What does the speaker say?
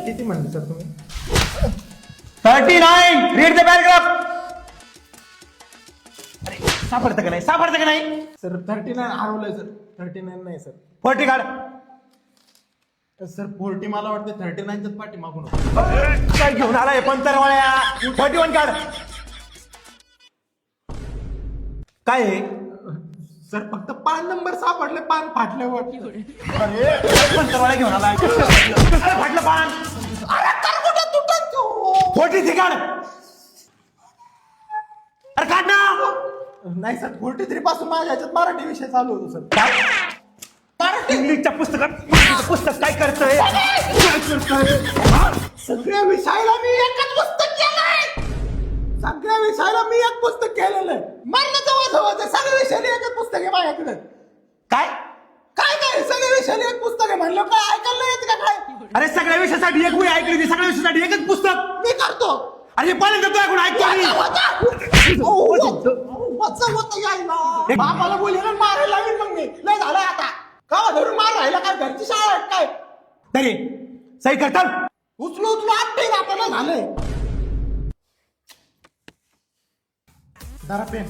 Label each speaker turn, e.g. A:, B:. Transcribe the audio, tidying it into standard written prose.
A: किती म्हणले सर तुम्ही?
B: 39. Read the paragraph. सापडतं का नाही? सापडतं का नाही?
A: सर 39 हरवलंय सर. 39 नाही सर.
B: 40 काढ.
A: सर 40 मला वाटतं 39च्याच पाठी मागून
B: काय घेऊन आलाय पंतरवाळ्या? 41 काढ. काय आहे?
A: सर फक्त पान नंबर सापडले, पान फाटल्यावर.
B: अरे पंतरवाळ्या घेऊन आलाय. अरे फाटलं पान.
A: अरे तर कुठं तुटत तू?
B: 43 काढ. अरे काढ ना.
A: नाही सर 43 पासून माझ्या ह्याच्यात मराठी विषय चालू होतो सर.
B: काय?
A: मराठी
B: इंग्लिशच्या पुस्तक काय करतंय?
A: सगळ्या विषयाला मी एकच पुस्तक केलंय. सगळ्या विषयाला मी एक पुस्तक केलेलं आहे. मला जवळ सगळ्या विषयाला एकच पुस्तक आहे माझ्याकडे.
B: काय
A: काय काय सगळ्या विषयाला एक पुस्तक आहे म्हणलं काय ऐकायला येत का काय?
B: अरे सगळ्या विषयासाठी एक वही ऐकली होती. सगळ्या विषयासाठी एकच पुस्तक.
A: मी करतो.
B: अरे पहिल्यांदा तो ऐकून ऐकतो मी.
A: बापाला बोलले मारायला लागेल मग मी. लय झालं आता का धरून मार राहिला काय? घरची शाळा आहे काय?
B: तरी सही करतात.
A: उचलू आपटे आपल्याला झालंय. जरा पेन